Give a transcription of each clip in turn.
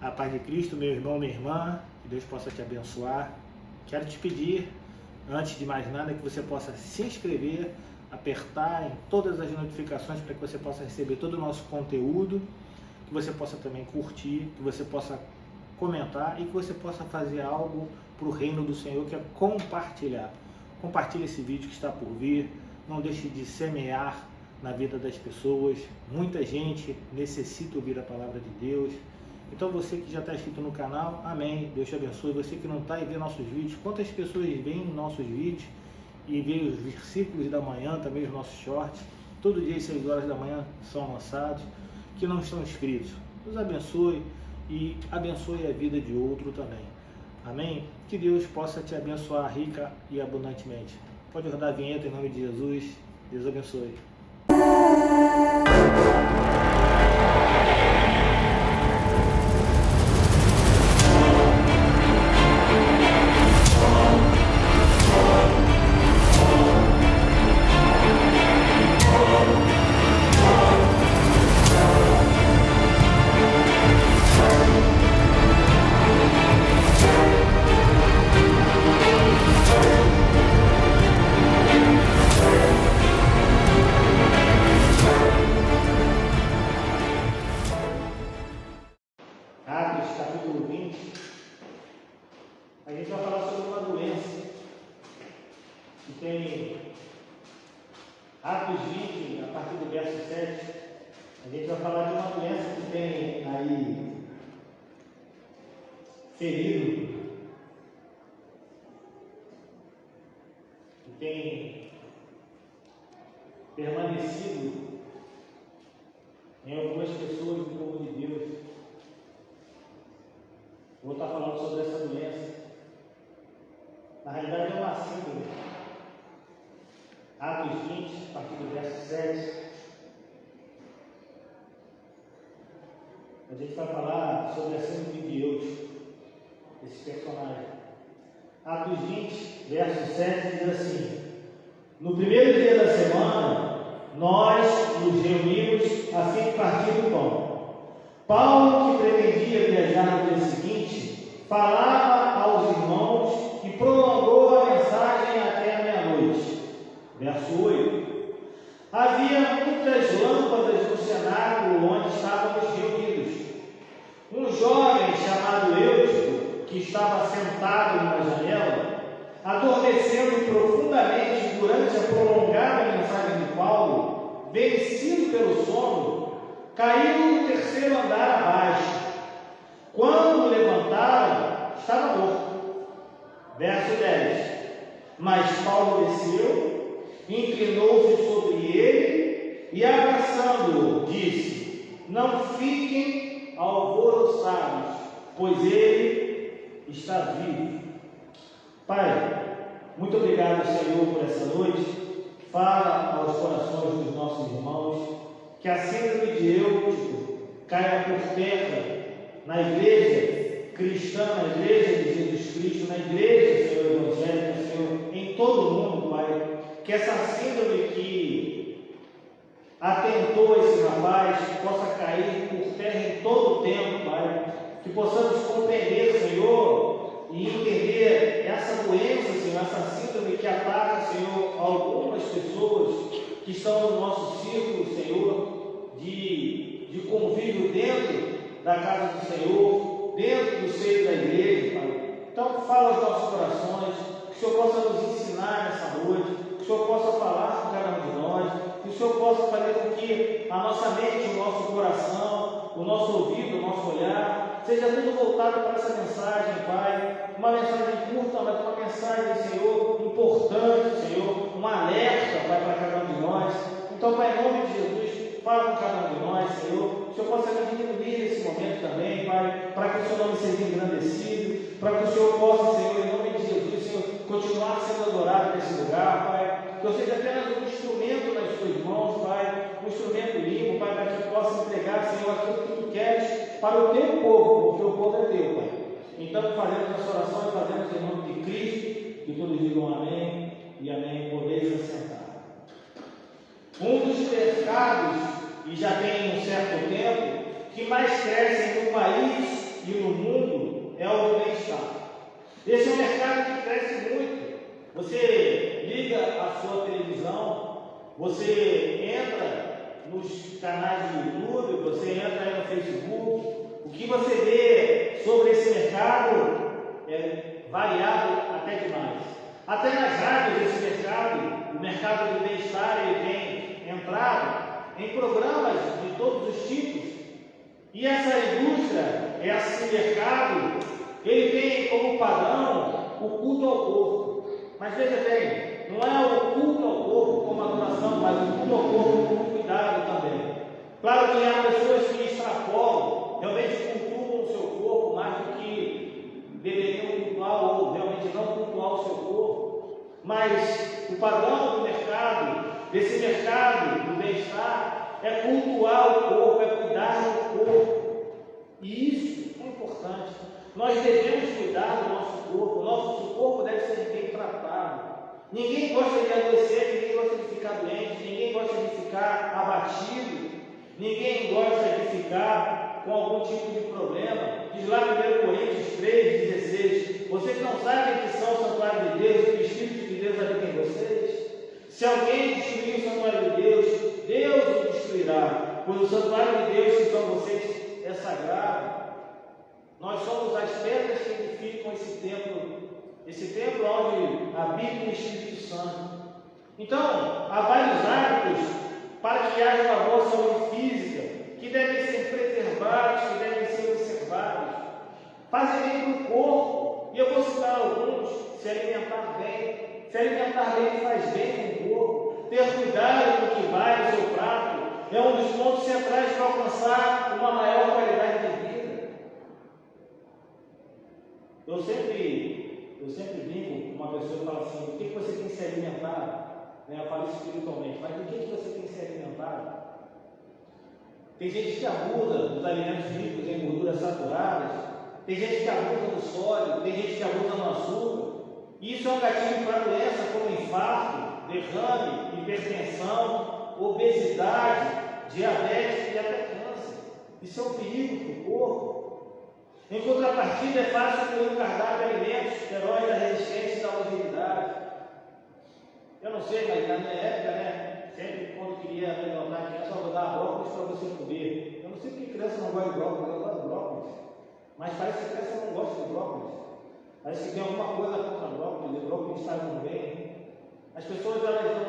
A paz de Cristo, meu irmão, minha irmã, que Deus possa te abençoar. Quero te pedir, antes de mais nada, que você possa se inscrever, apertar em todas as notificações para que você possa receber todo o nosso conteúdo, que você possa também curtir, que você possa comentar e que você possa fazer algo para o reino do Senhor, que é compartilhar. Compartilhe esse vídeo que está por vir, não deixe de semear na vida das pessoas. Muita gente necessita ouvir a palavra de Deus. Então você que já está inscrito no canal, amém, Deus te abençoe. Você que não está e vê nossos vídeos, quantas pessoas veem nossos vídeos e veem os versículos da manhã, também os nossos shorts, todo dia às 6 horas da manhã são lançados, que não estão inscritos. Deus abençoe e abençoe a vida de outro também. Amém? Que Deus possa te abençoar rica e abundantemente. Pode rodar a vinheta em nome de Jesus. Deus abençoe. Atos, capítulo 20, a gente vai falar sobre uma doença que tem Atos 20, a partir do verso 7, a gente vai falar de uma doença que tem aí ferido, que tem permanecido em algumas pessoas do povo de Deus. Vou estar falando sobre essa doença. Na realidade é uma síndrome. Atos 20, a partir do verso 7. A gente vai falar sobre a síndrome de Deus, esse personagem. Atos 20, verso 7 diz assim: no primeiro dia da semana, nós nos reunimos a fim de partir do pão. Paulo, que pretendia viajar no dia seguinte, falava aos irmãos e prolongou a mensagem até a meia-noite. Verso 8. Havia muitas lâmpadas no cenáculo onde estávamos reunidos. Um jovem chamado Eutico, que estava sentado numa janela, adormecendo profundamente durante a prolongada mensagem de Paulo, vencido pelo sono, caiu no terceiro andar abaixo. Quando o levantaram, estava morto. Verso 10. Mas Paulo desceu, inclinou-se sobre ele e, abraçando-o, disse: não fiquem alvoroçados, pois ele está vivo. Pai, muito obrigado, Senhor, por essa noite. Fala aos corações dos nossos irmãos, que a síndrome de Eutico caia por terra na igreja cristã, na igreja de Jesus Cristo, na igreja, Senhor, evangélica, Senhor, em todo o mundo, Pai. Que essa síndrome que atentou esse rapaz possa cair por terra em todo o tempo, Pai. Que possamos compreender, Senhor, e entender essa doença, Senhor, essa síndrome que ataca, Senhor, algumas pessoas que estão no nosso círculo, Senhor, de convívio dentro da casa do Senhor, dentro do seio da igreja, Pai. Então fala aos nossos corações, que o Senhor possa nos ensinar nessa noite, que o Senhor possa falar com cada um de nós, que o Senhor possa fazer com que a nossa mente, o nosso coração, o nosso ouvido, o nosso olhar, seja tudo voltado para essa mensagem, Pai. Uma mensagem curta, mas uma mensagem, Senhor, importante, Senhor, um alerta, Pai, para cada um de nós. Então, Pai, em nome de Jesus, fala com cada um de nós, Senhor. Que o Senhor possa nos diminuir nesse momento também, Pai, para que o seu nome seja engrandecido, para que o Senhor possa, Senhor, em nome de Jesus, Senhor, continuar sendo adorado nesse lugar, Pai. Que eu seja apenas um instrumento nas tuas mãos, Pai, um instrumento limpo, Pai, para que eu possa entregar, Senhor, aquilo que tu queres para o teu povo, porque o povo é teu, Pai. Então, fazemos essa oração e fazemos em nome de Cristo, que todos digam amém e amém. Podeis assentar. Um dos pecados, e já tem um certo tempo, que mais crescem no país e no mundo é o do bem-estar. Esse é um mercado que cresce muito. Você liga a sua televisão, você entra nos canais de YouTube, você entra aí no Facebook. O que você vê sobre esse mercado é variado até demais. Até nas rádios, esse mercado, o mercado do bem-estar, ele tem entrado em programas de todos os tipos. E essa indústria, esse mercado, ele tem como padrão o culto ao corpo. Mas veja bem, não é o culto ao corpo como adoração, mas o culto ao corpo com cuidado também. Claro que há pessoas que extrapolam, realmente cultuam o seu corpo mais do que deveriam cultuar ou realmente não cultuar o seu corpo. Mas o padrão do mercado, desse mercado do bem-estar, é cultuar o corpo, é cuidar do corpo. E isso é importante. Nós devemos cuidar do nosso corpo. O nosso corpo deve ser bem tratado. Ninguém gosta de adoecer, ninguém gosta de ficar doente, ninguém gosta de ficar abatido, ninguém gosta de ficar com algum tipo de problema. Diz lá 1 Coríntios 3,16: vocês não sabem que são o santuário de Deus, que o Espírito de Deus habita em vocês? Se alguém destruir o santuário de Deus, Deus o destruirá, pois o santuário de Deus, que são vocês, é sagrado. Nós somos as pedras que edificam esse templo onde habita o Espírito Santo. Então, há vários hábitos para que haja uma boa saúde física, que devem ser preservados, que devem ser observados. Fazem bem para o corpo, e eu vou citar alguns: se alimentar bem. Se alimentar bem faz bem para o corpo. Ter cuidado com o que vai no seu prato é um dos pontos centrais para alcançar uma maior qualidade de vida. Eu sempre brinco com uma pessoa e falo assim: o que você tem se alimentado? Eu falo espiritualmente, mas do que você tem se alimentado? Tem gente que abusa dos alimentos ricos em gorduras saturadas, tem gente que abusa do sódio, tem gente que abusa no açúcar. E isso é um gatilho para doenças como infarto, derrame, hipertensão, obesidade, diabetes e até câncer. Isso é um perigo para o corpo. Em contrapartida, é fácil incluir um cardápio de alimentos, heróis da resistência e da longevidade. Eu não sei, mas na minha época, sempre quando queria melhorar a criança, eu vou dar brócolis para você comer. Eu não sei porque criança não gosta de brócolis, eu gosto de brócolis. Mas parece que a criança não gosta de brócolis. Parece que tem alguma coisa contra brócolis, o brócolis está no bem. As pessoas elas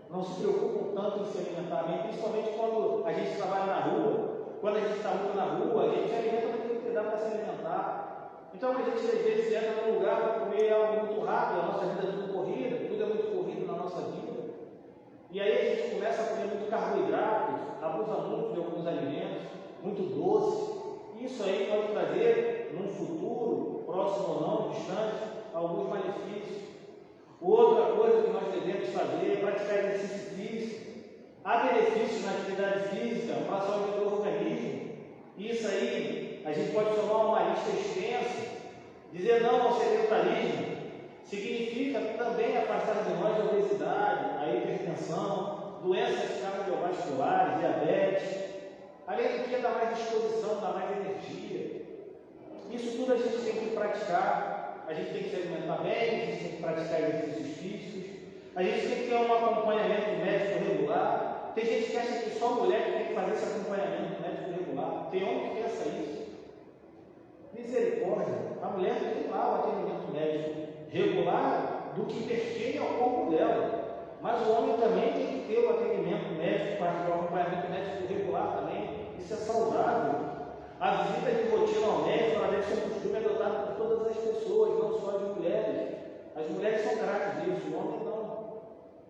não se preocupam tanto em se alimentar bem, principalmente quando a gente trabalha na rua. Quando a gente está muito na rua, a gente se alimenta daquilo que dá para se alimentar. Então a gente às vezes entra num lugar para comer algo muito rápido, a nossa vida é tudo corrida, tudo é muito corrido na nossa vida. E aí a gente começa a comer muito carboidratos, abusa muito de alguns alimentos, muito doce. Isso aí pode trazer, num futuro, próximo ou não, distante, alguns malefícios. Outra coisa que nós devemos fazer é praticar exercício físico. Há benefícios na atividade física para a saúde do organismo. Isso aí, a gente pode somar uma lista extensa. Dizer não ao sedentarismo significa também afastar de nós a obesidade, a hipertensão, doenças cardiovasculares, diabetes. Além do que, dá mais disposição, dá mais energia. Isso tudo a gente tem que praticar. A gente tem que se alimentar bem, a gente tem que praticar exercícios físicos, a gente tem que ter um acompanhamento médico regular. Tem gente que acha que só mulher que tem que fazer esse acompanhamento médico regular. Tem homem que pensa isso. Misericórdia. A mulher tem lá o atendimento médico regular do que pertence ao corpo dela. Mas o homem também tem que ter o atendimento médico, o acompanhamento médico regular também. Isso é saudável. A visita de rotina ao médico ela deve ser um costume adotado por todas as pessoas, não só as mulheres. As mulheres são gratas disso, o homem não.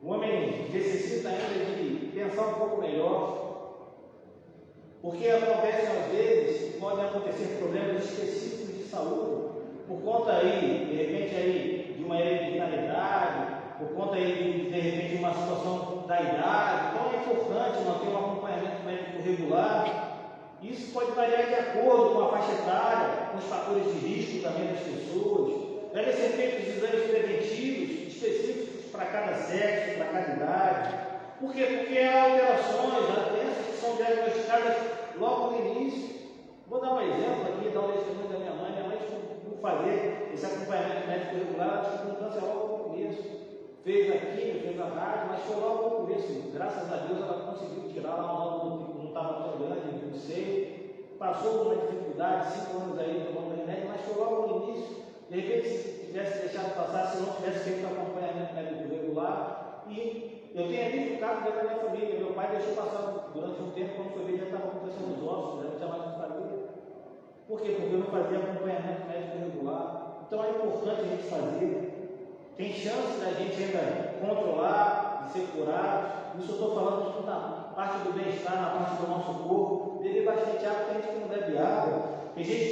O homem necessita ainda de pensar um pouco melhor, porque acontece às vezes que podem acontecer problemas específicos de saúde, por conta aí, de repente aí, de uma hereditariedade, por conta aí de repente de uma situação da idade. Então é importante manter um acompanhamento médico regular. Isso pode variar de acordo com a faixa etária, com os fatores de risco também das pessoas. Devem ser feitos exames preventivos específicos para cada sexo, para cada idade. Por quê? Porque há alterações, há doenças que são diagnosticadas logo no início. Vou dar um exemplo aqui, dar um testemunho da minha mãe. Minha mãe descobriu fazer esse acompanhamento médico regular, ela descobriu um câncer logo no começo. Fez a química, fez a rádio, mas foi logo no começo. Graças a Deus ela conseguiu tirar lá um nódulo que não estava tão grande, não sei. Passou por uma dificuldade, 5 anos aí tomando remédio, mas foi logo no início. De repente, se tivesse deixado passar, se não tivesse feito o acompanhamento médico regular, e eu tenho visto o caso da minha família. Meu pai deixou passar durante um tempo, quando foi ver, já estava acontecendo os ossos, já não tinha mais o que fazer. Por quê? Porque eu não fazia acompanhamento médico regular. Então é importante a gente fazer. Tem chance da gente ainda controlar, de ser curado. Isso eu estou falando na parte do bem-estar, na parte do nosso corpo. Beber bastante água, tem gente que não bebe água. Tem gente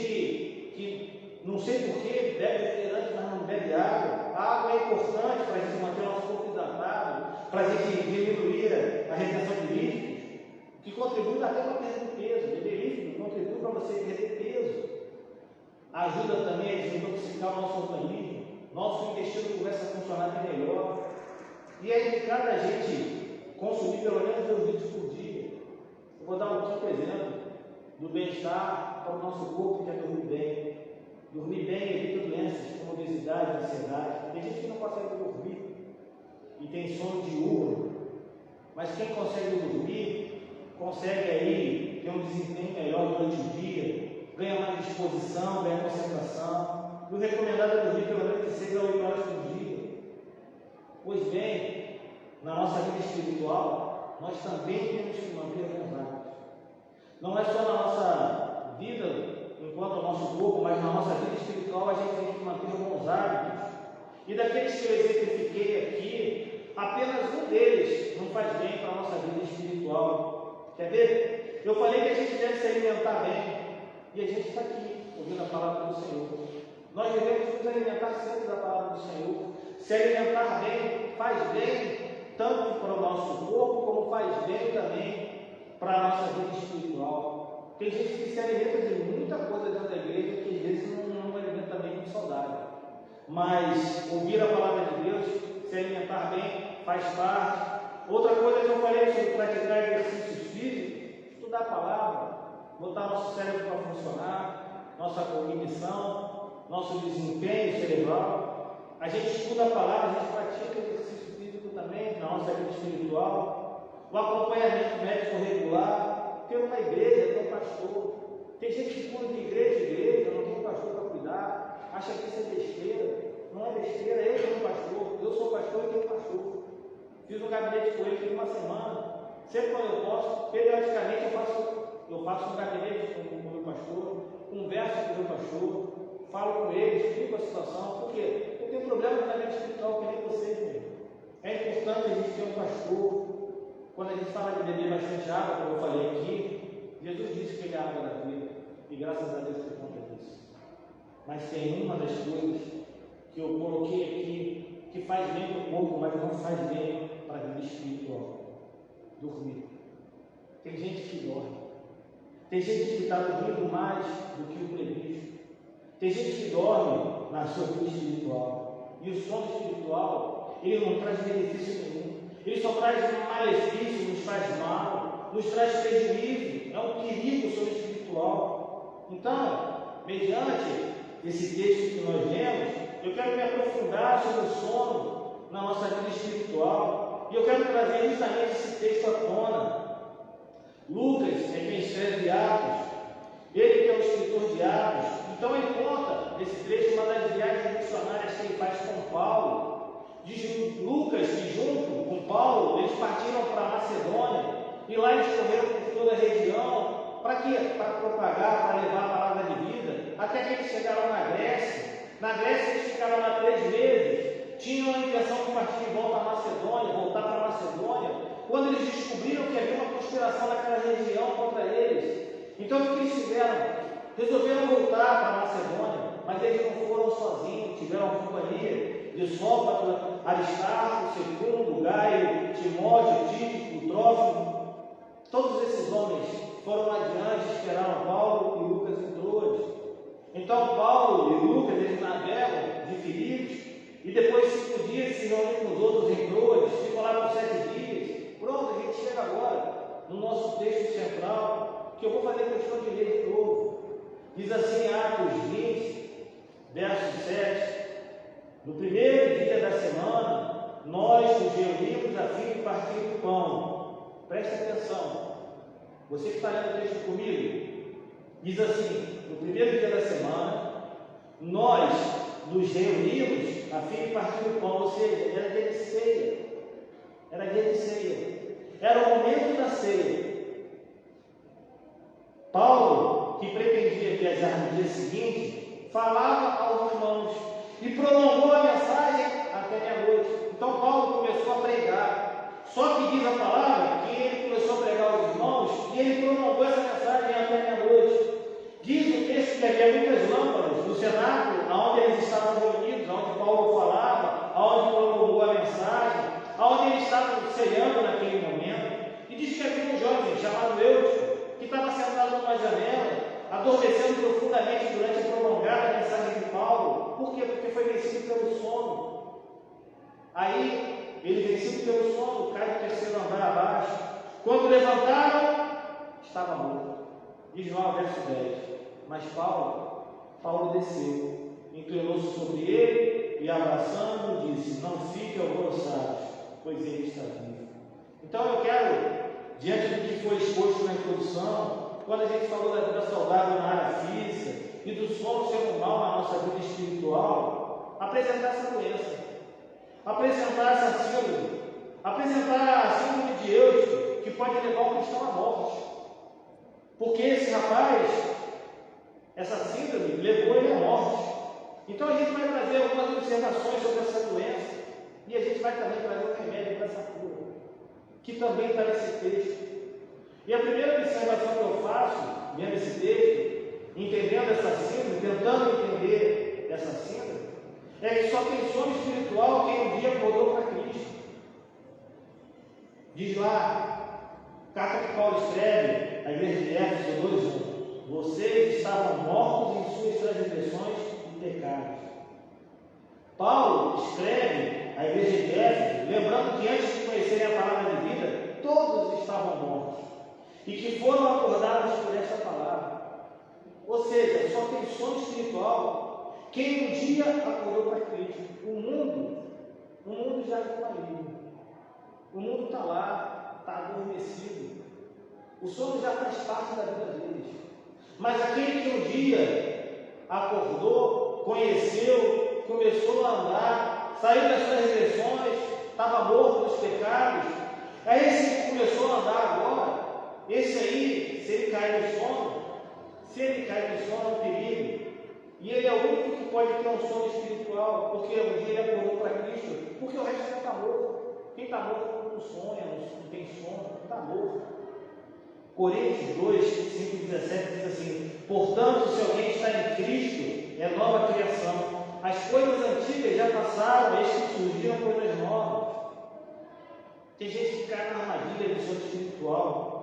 que não sei porquê, bebe refrigerante, mas não bebe água. A água é importante para a gente manter o nosso corpo hidratado, para a gente diminuir a retenção de líquidos, que contribui até para a perda de peso. Beber líquido contribui para você perder peso. Ajuda também a desintoxicar o nosso organismo. Nosso intestino começa a funcionar bem melhor. E é indicado a gente consumir pelo menos 2 litros por dia. Eu vou dar um quinto exemplo do bem-estar para o nosso corpo, que é dormir bem. Dormir bem evita doenças como obesidade, ansiedade. Tem gente que não consegue dormir e tem sono diurno. Mas quem consegue dormir, consegue aí ter um desempenho melhor durante o dia, ganha mais disposição, ganha concentração. E o recomendado é dormir pelo menos de 6 a 8 horas por dia. Pois bem, na nossa vida espiritual, nós também temos que manter bons hábitos. Não é só na nossa vida, enquanto o nosso corpo, mas na nossa vida espiritual a gente tem que manter bons hábitos. E daqueles que eu exemplifiquei aqui, apenas um deles não faz bem para a nossa vida espiritual. Quer ver? Eu falei que a gente deve se alimentar bem. E a gente está aqui, ouvindo a palavra do Senhor. Nós devemos nos alimentar sempre da palavra do Senhor. Se alimentar bem, faz bem, tanto para o nosso corpo, como faz bem também para a nossa vida espiritual. Tem gente que se alimenta de muita coisa dentro da igreja, que às vezes não alimenta bem muito saudável. Mas ouvir a palavra de Deus, se alimentar bem, faz parte. Outra coisa que eu falei sobre praticar exercícios físicos, estudar a palavra, botar nosso cérebro para funcionar, nossa cognição, nosso desempenho cerebral. A gente estuda a palavra, a gente pratica exercício físico também na nossa vida espiritual. O acompanhamento médico regular, ter uma igreja, ter um pastor. Tem gente que pula de igreja em igreja, não tem um pastor para cuidar, acha que isso é besteira. Não é besteira, eu sou um pastor, eu sou pastor e tenho pastor. Fiz um gabinete com ele por uma semana. Sempre quando eu posso, periodicamente eu faço um gabinete com o meu pastor, converso com o meu pastor, falo com ele, explico a situação. Por quê? Eu tenho problemas na vida espiritual que nem vocês, mesmo. É importante a gente ter um pastor. Quando a gente fala de beber bastante água, como eu falei aqui, Jesus disse que ele é a água da vida. E graças a Deus por conta disso. Mas tem uma das coisas que eu coloquei aqui, que faz bem para o corpo, mas não faz bem para a vida espiritual. Dormir. Tem gente que dorme. Tem gente que está dormindo mais do que o previsto. Tem gente que dorme na sua vida espiritual. E o sono espiritual, ele não traz benefício nenhum. Ele só traz malefício, nos faz mal, nos traz prejuízo. É um perigo sobre o espiritual. Então, mediante esse texto que nós lemos, eu quero me aprofundar sobre o sono na nossa vida espiritual. E eu quero trazer justamente esse texto à tona. Lucas é quem escreve Atos. Ele que é o escritor de Atos. Então ele conta nesse trecho uma das viagens missionárias que ele faz com Paulo. Diz Lucas que junto com Paulo eles partiram para a Macedônia. E lá eles correram por toda a região. Para quê? Para propagar, para levar a palavra de vida. Até que eles chegaram na Grécia. Na Grécia eles ficaram lá 3 meses. Tinham a intenção de partir de volta à Macedônia, voltar para a Macedônia, quando eles descobriram que havia uma conspiração naquela região contra eles. Então o que eles fizeram? Resolveram voltar para a Macedônia, mas eles não foram sozinhos, tiveram a companhia de Sópater, Aristarco, Segundo, Gaio, Timóteo, Tíquico, Trófimo. Todos esses homens foram adiante, esperaram Paulo e Lucas em Troade. Então Paulo e Lucas eles navegam de Filipos. E depois de 5 dias se reúnem com os outros em Troade, ficam lá por 7 dias. Pronto, a gente chega agora no nosso texto central, que eu vou fazer questão de ler de novo. Diz assim, Atos 20, verso 7, no primeiro dia da semana, nós nos reunimos a fim de partir do pão. Preste atenção, você que está lendo o texto comigo, diz assim, no primeiro dia da semana, nós nos reunimos a fim de partir do pão, ou seja, era dia de ceia, era o momento da ceia. Paulo, que pretendia viajar no dia seguinte, falava aos irmãos e prolongou a mensagem até meia-noite. Então Paulo começou a pregar, só que diz a palavra que ele começou a pregar aos irmãos e ele prolongou essa mensagem até meia-noite. Diz o texto que havia muitas lâmpadas no cenáculo, onde eles estavam reunidos, onde Paulo falava, onde prolongou a mensagem, onde eles estavam ceando naquele momento. E diz que havia um jovem chamado Eutico, que estava sentado numa janela, adormecendo profundamente durante a prolongada mensagem de Paulo. Por quê? Porque foi vencido pelo sono. Aí, ele vencido pelo sono, cai do terceiro andar abaixo. Quando levantaram, estava morto. Diz lá o verso 10. Mas Paulo desceu, inclinou-se sobre ele e, abraçando-o, disse: não fique alvoroçados, pois ele está vivo. Então eu quero, diante do que foi exposto na introdução, quando a gente falou da vida saudável na área física e do sono ser um mal na nossa vida espiritual, apresentar essa doença, apresentar essa síndrome, apresentar a síndrome de Eutico, que pode levar o cristão à morte. Porque esse rapaz, essa síndrome, levou ele à morte. Então a gente vai trazer algumas observações sobre essa doença e a gente vai também trazer um remédio para essa cura, que também está nesse texto. E a primeira observação que eu faço, vendo esse texto, entendendo essa síndrome, tentando entender essa síndrome, é que só tem sono espiritual quem um dia acordou para Cristo. Diz lá, carta que Paulo escreve à igreja de Éfeso 2:1. Vocês estavam mortos em suas transgressões e pecados. Paulo escreve à igreja de Éfeso, lembrando que antes de conhecerem a palavra de vida, todos estavam mortos e que foram acordados por essa palavra. Ou seja, só tem sono espiritual quem um dia acordou para Cristo. O mundo já é maligno. O mundo está lá, está adormecido. O sono já faz parte da vida deles. Mas aquele que um dia acordou, conheceu, começou a andar, saiu das transgressões, estava morto dos pecados, é esse que começou a andar agora. Esse aí, se ele cai no sono, é um perigo. E ele é o único que pode ter um sono espiritual, porque um dia ele acordou para Cristo, porque o resto não está morto. Quem está morto não sonha, não tem sono, está morto. Coríntios 2, 5 e 17 diz assim: portanto, se alguém está em Cristo, é nova criação. As coisas antigas já passaram, eis que surgiram coisas novas. Tem gente que cai na armadilha do sono espiritual.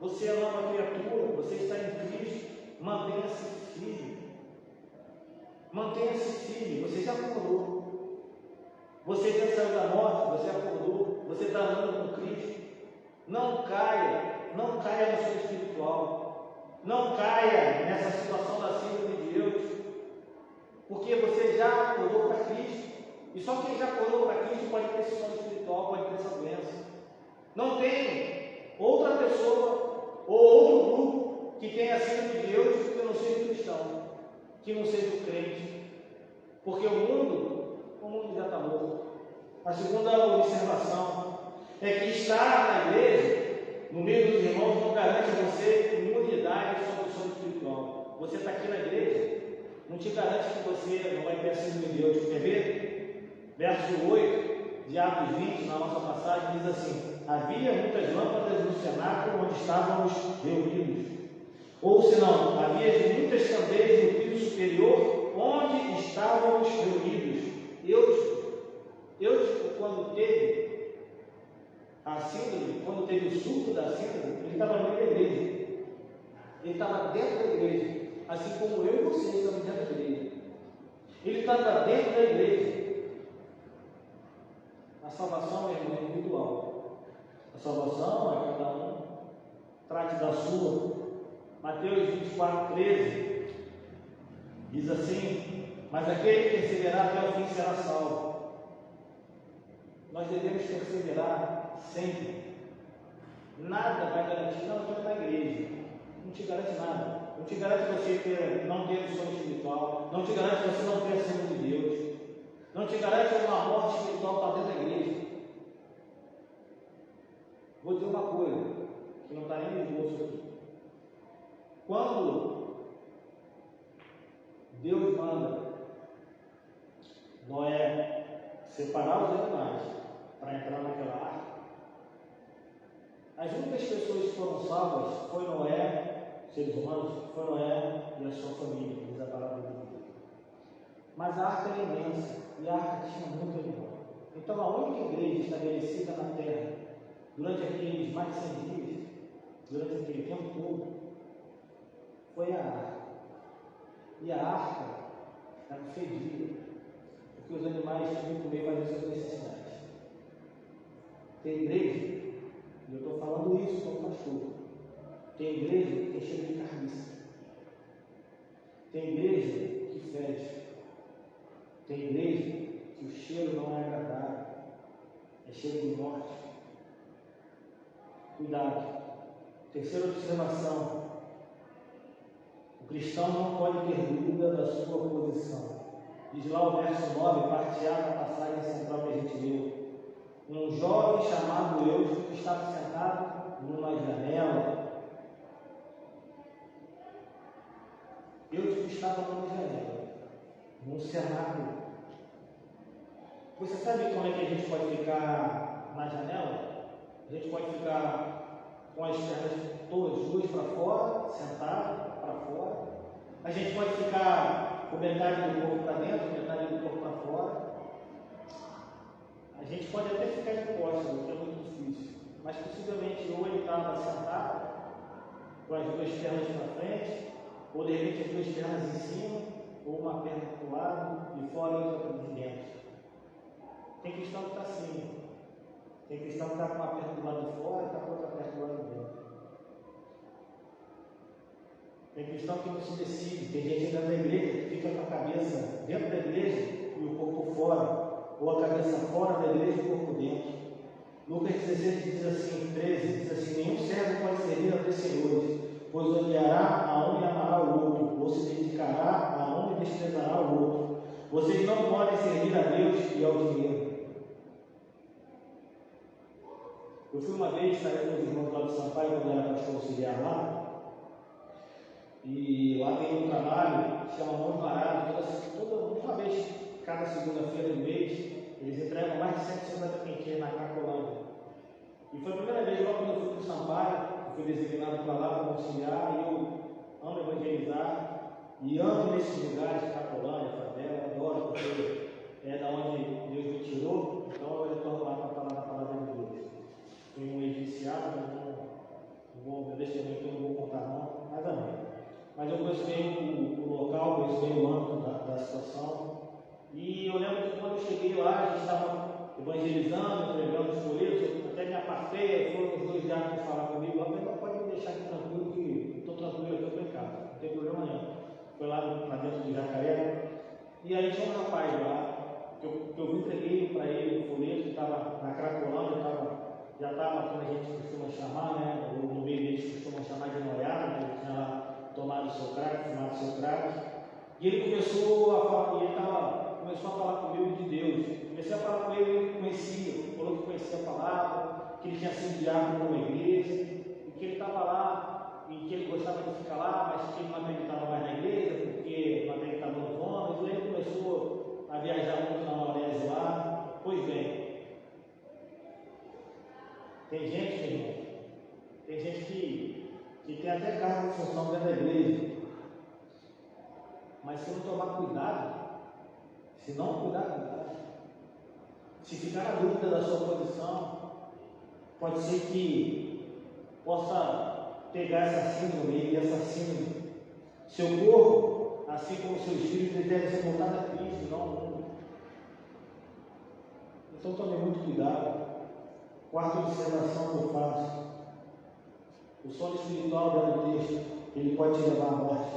Você é nova criatura, você está em Cristo, mantenha-se firme. Mantenha-se firme, você já acordou. Você já saiu da morte, você acordou, você está andando com Cristo. Não caia no sono espiritual. Não caia nessa situação da síndrome de Deus. Porque você já acordou para Cristo. E só quem já acordou para Cristo pode ter esse sono espiritual, pode ter essa doença. Não tem outra pessoa ou outro grupo que tenha a síndrome de Deus que não seja cristão, que não seja o crente. Porque o mundo já está morto. A segunda observação é que estar na igreja, no meio dos irmãos, não garante a você imunidade sobre o sono espiritual. Você está aqui na igreja, não te garante que você não vai ter a síndrome de Deus. Quer ver? Verso 8 de Atos 20, na nossa passagem, diz assim: havia muitas lâmpadas no cenáculo onde estávamos reunidos. Ou se não, havia muitas candeias no piso superior onde estávamos reunidos. Eutico, quando teve a síndrome, quando teve o surto da síndrome, ele estava dentro da igreja. Ele estava dentro da igreja, assim como eu e vocês estamos dentro da igreja. Ele estava dentro da igreja. A salvação é individual. A salvação é cada um trate da sua. Mateus 24:13 diz assim: mas aquele que perseverar até o fim será salvo. Nós devemos perseverar sempre. Nada vai garantir, não vai para a igreja, não te garante nada. Não te garante você não ter o sonho espiritual, não te garante você não ter a cena de Deus, não te garante uma morte espiritual para dentro da igreja. Vou dizer uma coisa, que não está nem no esboço aqui. Quando Deus manda Noé separar os animais para entrar naquela arca, as únicas pessoas que foram salvas foi Noé, seres humanos, foi Noé e a sua família, diz a palavra de Deus. Mas a arca era imensa e a arca tinha muito animal. Então a única igreja estabelecida na terra durante aqueles mais de 100 dias, durante aquele tempo todo, foi a arca. E a arca era fedida, porque os animais tinham que comer para fazer suas necessidades. Tem igreja, e eu estou falando isso como pastor, tem igreja que é cheia de carniça, tem igreja que fede, tem igreja que o cheiro não é agradável, é cheiro de morte. Cuidado. Terceira observação: o cristão não pode ter dúvida da sua posição. Diz lá o verso 9, parte A da passagem central que a gente leu. Um jovem chamado Eutico estava sentado numa janela. Eutico estava numa janela, num cenáculo. Você sabe como é que a gente pode ficar na janela? A gente pode ficar com as pernas todas duas para fora, sentado para fora. A gente pode ficar com metade do corpo para dentro, metade do corpo para fora. A gente pode até ficar de costas, o que é muito difícil. Mas possivelmente ou ele estava sentado, com as duas pernas para frente, ou de repente as duas pernas em cima, ou uma perna para o lado e fora e outra de dentro. Tem cristão que está assim. Tem cristão que está com uma perna do lado de fora e está com outra perna do lado de dentro. Tem cristão que não se decide. Tem gente dentro da igreja que fica com a cabeça dentro da igreja e o corpo fora, ou a cabeça fora da igreja e o corpo dentro. Lucas 16 diz assim, 13, diz assim: nenhum servo pode servir a dois senhores, pois odiará a um e amará o outro, ou se dedicará a um e desprezará o outro. Vocês não podem servir a Deus e ao dinheiro. Eu fui uma vez, saí com os irmãos lá de Sampaio, quando era pastor auxiliar lá, e lá tem um trabalho que chama Mãos Baratas, uma vez, cada segunda-feira do mês, eles entregam mais de 150 quentinhas na Cracolândia. E foi a primeira vez, logo quando eu fui para o Sampaio, eu fui designado para lá como auxiliar, e eu amo evangelizar, e amo nesses lugares, Cracolândia, favela, adoro, porque é da onde Deus me tirou, então eu retorno lá para falar na palavra de Deus. Fui um ex-viciado, meu testemunho que eu não vou contar não, mas amém. Mas eu conheço bem o local, conheço bem o âmbito da situação. E eu lembro que quando eu cheguei lá, a gente estava evangelizando, entregando os folhetos, eu até me afastei, foram os dois diáconos falar comigo, eu falei, não, pode me deixar aqui tranquilo, que eu estou tranquilo aqui, eu estou em casa, não tem problema nenhum. Foi lá dentro do Jacaré, e aí tinha um rapaz lá, que eu entreguei para ele o folheto, que estava na Cracolândia, já estava, como a gente costuma chamar, né, ou no meio deles costumam chamar de noiado, né, ele tinha lá tomado o seu crack, fumado o seu crack, e ele começou a falar comigo de Deus. Comecei a falar com ele, ele conhecia, falou que conhecia a palavra, que ele tinha sido diácono numa igreja, e que ele estava lá, e que ele gostava de ficar lá, mas que ele não acreditava mais na igreja, porque não acreditava nos homens, e ele começou a viajar muito na maionese lá. Pois bem, tem gente, meu irmão, tem gente que tem até cargo de função dentro da igreja, mas se não tomar cuidado, se não cuidar, se ficar na dúvida da sua posição, pode ser que possa pegar essa síndrome e essa síndrome. Seu corpo, assim como seu espírito, deve ser voltado a Cristo, não ao mundo. Então tome muito cuidado. Quarta observação que eu faço: o sono espiritual dentro do texto ele pode te levar à morte.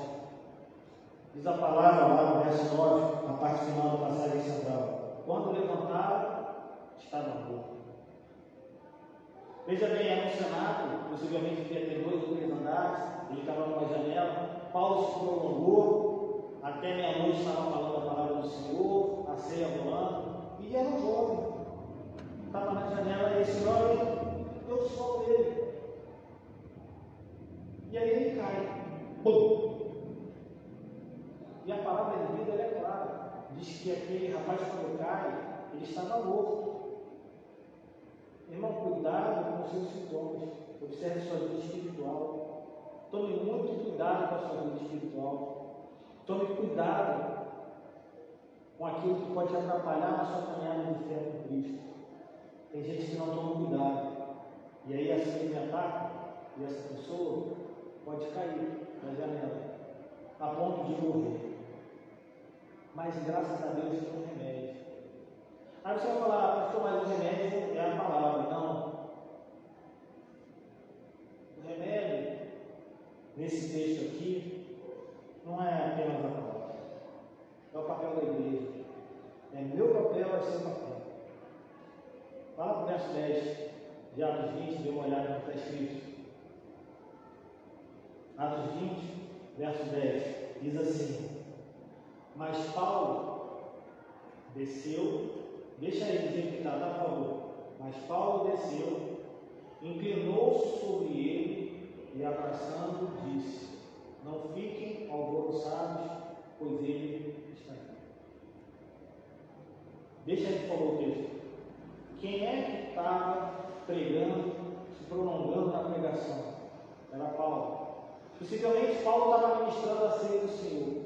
Diz a palavra lá no verso 9, na parte final da passagem central: quando levantaram, estava morto. Veja bem, era um cenáculo, possivelmente devia ter 2 ou 3 andares, ele estava numa janela, Paulo se prolongou, até meia-noite estava falando a palavra do Senhor, a ceia rolando, e era um jovem, estava na janela, e esse jovem deu o sol dele, e aí ele cai, bum! E a palavra de vida é clara, diz que aquele rapaz, quando cai, ele estava morto. Irmão, cuidado com os seus sintomas. Observe sua vida espiritual. Tome muito cuidado com a sua vida espiritual. Tome cuidado com aquilo que pode atrapalhar a sua caminhada de fé com Cristo. Tem gente que não toma cuidado. E aí assim ele ataca, e essa pessoa pode cair na janela, a ponto de morrer. Mas graças a Deus tem um remédio. Aí você vai falar, pastor, mas o remédio é a palavra. Não. O remédio, nesse texto aqui, não é apenas a palavra. É o papel da igreja. É meu papel, é seu papel. Fala para o verso 10 de Atos 20, dê uma olhada no que está escrito. Atos 20, verso 10, diz assim: mas Paulo desceu. Deixa aí do jeito que está, por favor. Mas Paulo desceu, inclinou-se sobre ele e, abraçando, disse: não fiquem alvoroçados, pois ele está aqui. Deixa aí, por favor, o texto. Quem é que estava pregando, se prolongando na pregação? Era Paulo. Possivelmente Paulo estava ministrando a ceia do Senhor.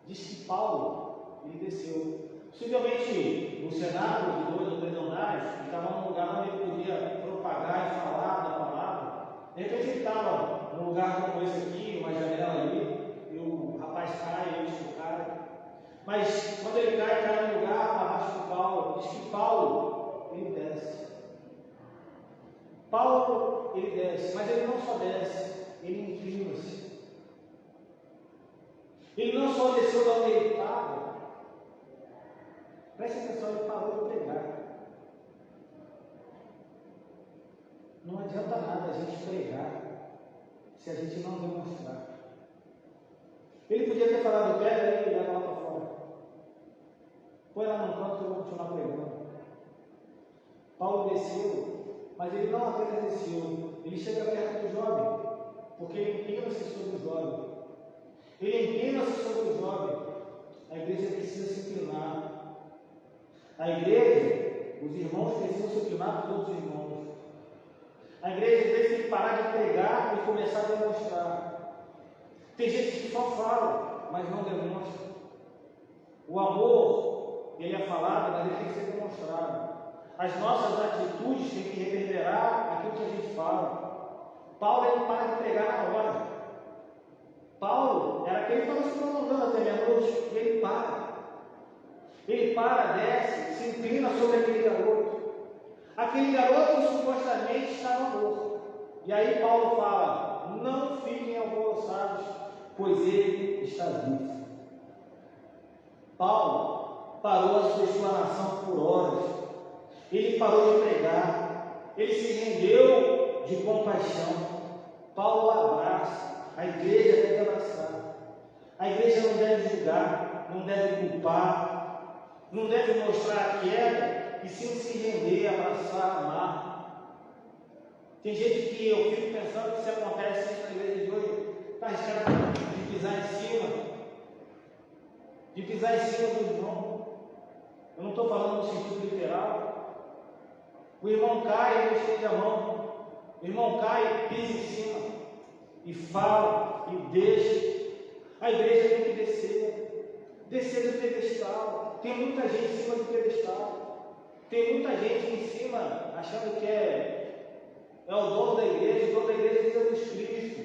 Diz que Paulo, ele desceu. Possivelmente, no cenário de 2 ou 3 andares, ele estava num lugar onde ele podia propagar e falar da palavra. De repente ele estava num lugar como esse aqui, uma janela ali, e o rapaz cai, ele cai. Mas quando ele cai, cai num lugar abaixo do Paulo. Diz que Paulo, ele desce. Paulo, ele desce, mas ele não só desce, ele inclina-se. Ele não só desceu da onde ele estava. Preste atenção, ele parou de pregar. Não adianta nada a gente pregar se a gente não demonstrar. Ele podia ter falado: pega aí e leva lá para fora. Põe lá no canto que eu vou continuar pregando. Paulo desceu, mas ele não apenas desceu, ele chega perto do jovem, porque ele inclina-se sobre o jovem. Ele inclina-se sobre o jovem. A igreja precisa se inclinar. A igreja, os irmãos precisam se inclinar para os outros irmãos. A igreja tem que parar de pregar e começar a demonstrar. Tem gente que só fala, mas não demonstra. O amor, ele é falado, mas ele tem que ser demonstrado. As nossas atitudes têm que reverberar aquilo que a gente fala. Paulo, ele para de pregar na hora. Paulo era aquele que estava se prolongando até meia-noite, e ele para. Ele para, desce, se inclina sobre aquele garoto. Aquele garoto supostamente estava morto. E aí Paulo fala: não fiquem alvoroçados, pois ele está vivo. Paulo parou a sua explanação por horas. Ele parou de pregar. Ele se rendeu de compaixão. Paulo abraça. A igreja deve abraçar. A igreja não deve julgar, não deve culpar, não deve mostrar a queda, e sim se render, abraçar, amar. Tem gente que eu fico pensando que se acontece isso na igreja de hoje, está arriscado de pisar em cima do irmão. Eu não estou falando no sentido literal. O irmão cai, ele estende a mão. O irmão cai, pisa em cima. E fala, e deixa. A igreja tem que descer do pedestal. Tem muita gente em cima do pedestal. Tem muita gente em cima achando que é o dono da igreja. O dono da igreja é Jesus Cristo.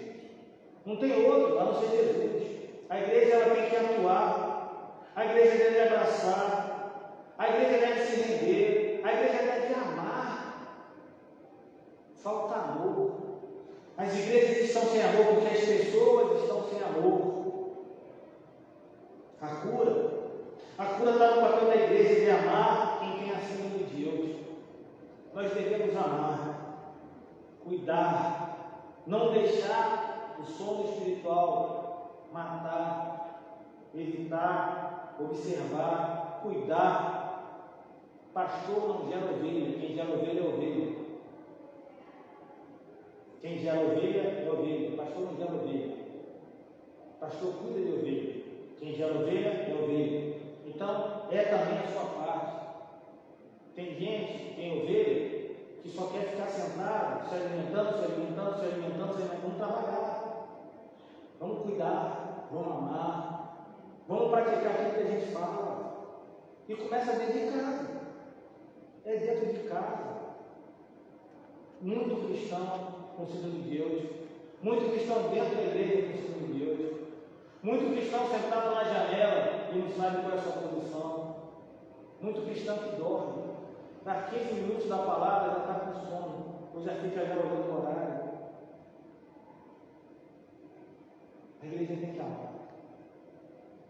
Não tem outro, a não ser Jesus. A igreja ela tem que atuar. A igreja deve abraçar. A igreja deve se render. A igreja deve amar. Falta amor. As igrejas estão sem amor porque as pessoas estão sem amor. A cura está no papel da igreja de amar quem tem acima de Deus. Nós devemos amar, cuidar, não deixar o sono espiritual matar, evitar, observar, cuidar. Pastor não gera ovelha, quem gera ovelha é ovelha. Quem gera ovelha é ovelha, pastor não gera ovelha. Pastor cuida de ovelha, quem gera ovelha é ovelha. Então, é também a sua parte. Tem gente, tem ovelha, que só quer ficar sentado, se alimentando, vamos trabalhar. Vamos cuidar, vamos amar, vamos praticar aquilo que a gente fala. E começa dentro de casa. É dentro de casa. Muito cristão com o Senhor de Deus, muito cristão dentro da igreja com o Senhor de Deus, muito cristão sentado na janela e não sabe qual é a sua posição, muito cristão que dorme, dá 15 minutos da palavra já está com sono, ou já fica já olhando o horário. A igreja tem que amar.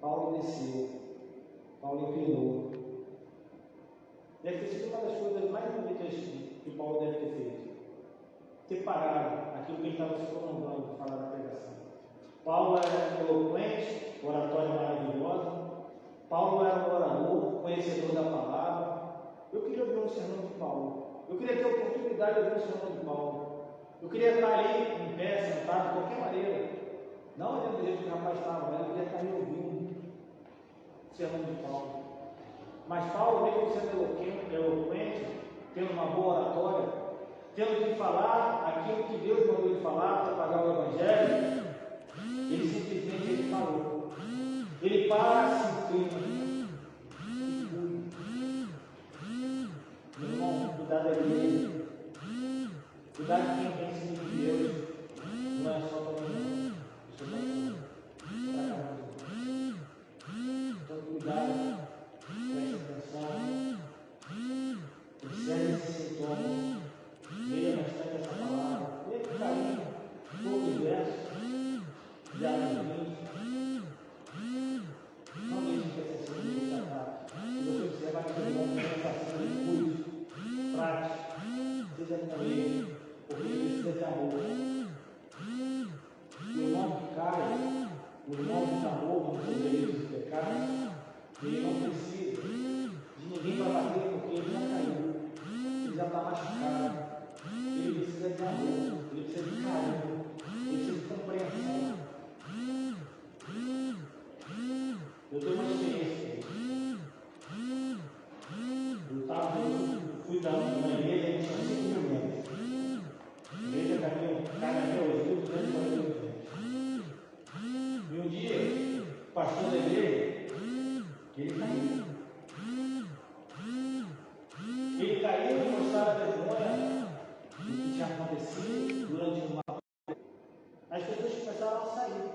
Paulo desceu, Paulo inclinou. Deve ter sido uma das coisas mais bonitas que Paulo deve ter feito. Ter parado aquilo que ele estava se prolongando de falar da pregação. Paulo era eloquente, oratória maravilhosa. Paulo era um orador, conhecedor da palavra. Eu queria ouvir um sermão de Paulo. Eu queria ter a oportunidade de ouvir um sermão de Paulo. Eu queria estar ali, em pé, sentado, de qualquer maneira. Não olhando do jeito que o rapaz estava, mas eu queria estar ali ouvindo o sermão de Paulo. Mas Paulo, mesmo sendo eloquente, tendo uma boa oratória, tendo que falar aquilo que Deus mandou ele falar para pagar o Evangelho, ele simplesmente falou. Ele para, se inclina e cuida. Meu irmão, cuidar da igreja, cuidar de quem tem sido de Deus, não é só para mim, isso é para cada um. Então, cuidado, preste atenção, observe esse sintoma. Leia bastante essa palavra, leia com carinho todo o verso, diariamente. Não deixe que essa seja de ataque. Se você observar que o irmão tem essa de cuide, trate, seja com ele, porque ele precisa de amor. O irmão que cai, o irmão que está morto no poder do pecado, ele não precisa de ninguém para bater, porque ele já caiu, ele já está machucado. Ele precisa de amor, ele precisa de carinho, ele precisa de compreensão. Eu tenho uma experiência. Eu fui dar uma igreja e tinha 5 mil membros. A igreja cada meu hoje, 240 mil membros. E um dia, o pastor da igreja, ele caiu. Ele caiu e mostrava a vergonha do que tinha acontecido durante uma. As pessoas começaram a sair.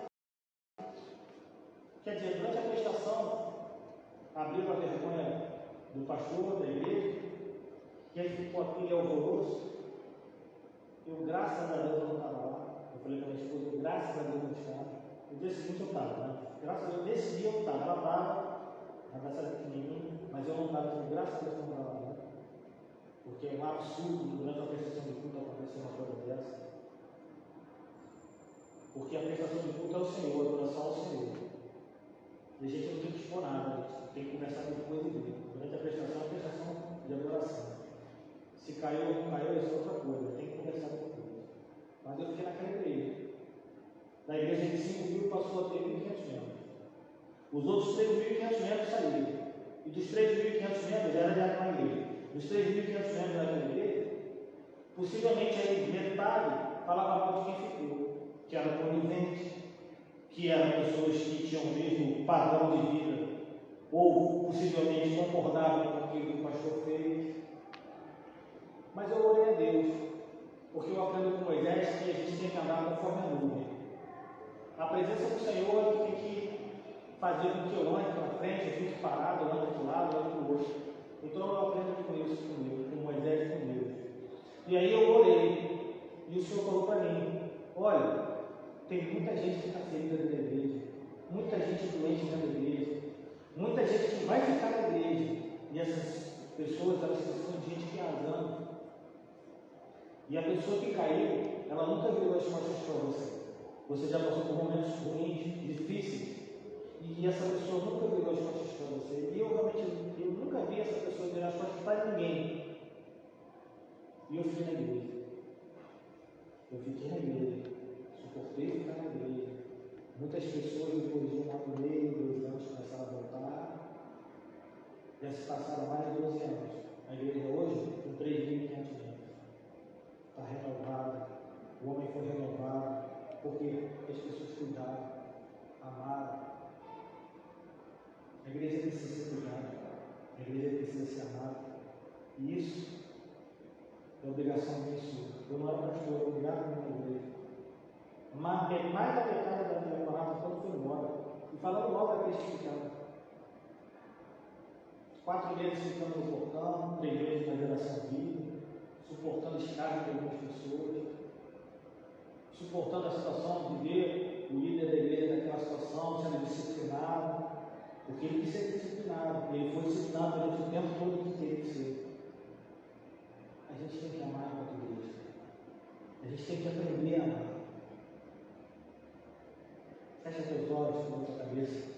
Quer dizer, durante a prestação, abriu a vergonha do pastor da igreja, que ele ficou aquele alvoroço. Eu, graças a Deus, eu não estava lá. Eu falei para minha esposa, graças a Deus, eu não estava. No dia seguinte eu estava, né? Graças a Deus, nesse dia eu estava. Ela estava, a graça era pequenininha, mas eu não estava. Graças a Deus, eu não estava lá. Porque é um absurdo durante a prestação de culto acontecer uma coisa dessa. Porque a prestação de culto é o Senhor, a adoração ao Senhor. E a gente não tem que expor nada, tem que conversar com coisa dele. Durante a prestação de adoração. Se caiu ou não caiu, isso é outra coisa, tem que conversar com coisa. Mas eu fiquei naquela igreja. Da igreja de 5 mil passou a ter 1.500 membros. Os outros 3.500 membros saíram. E dos 3.500 membros era de uma igreja. Dos 3.500 membros da igreja, possivelmente aí metade falava mal de quem ficou, que era conivente, que eram pessoas que tinham o mesmo padrão de vida, ou possivelmente concordavam com aquilo que o pastor fez. Mas eu orei a Deus, porque eu aprendo com Moisés que a gente tem que andar conforme a nuvem. A presença do Senhor tem que fazer com que eu ande para frente, eu fique parado, eu ande para o lado, eu ande para o outro. Então eu aprendo com isso comigo, com Moisés e com Deus. E aí eu orei, e o Senhor falou para mim, Olha, tem muita gente que está ferida dentro da igreja, muita gente doente dentro da igreja, muita gente que vai ficar na igreja, e essas pessoas, elas são de gente que azando. E a pessoa que caiu, ela nunca virou as costas para você. Você já passou por momentos ruins, difíceis, e essa pessoa nunca virou as costas para você. E eu realmente, eu nunca vi essa pessoa virar as costas para ninguém. E eu fui na igreja. Eu fiquei na igreja. Suportei ficar na igreja. Muitas pessoas depois de um ano e meio, 2 anos, começaram a voltar. Já se passaram mais de 12 anos. A igreja hoje tem 3.500 membros. Está renovada. O homem foi renovado. Porque as pessoas cuidaram, amaram. A igreja precisa ser cuidada. A igreja precisa ser amada. E isso é obrigação minha e sua. Eu não era pastor, eu era obrigado a minha igreja. Mas mais da metade da minha palavra quando foi embora. E falando mal da igreja ficando. 4 meses ficando no portão, 3 meses na geração viva, suportando escravos de algumas pessoas, suportando a situação de ver o líder da igreja naquela situação, sendo disciplinado, porque ele quis ser disciplinado, ele foi disciplinado durante o tempo todo que teve que ser. A gente tem que amar a igreja, a gente tem que aprender a amar. Fecha teus olhos, com a tua cabeça.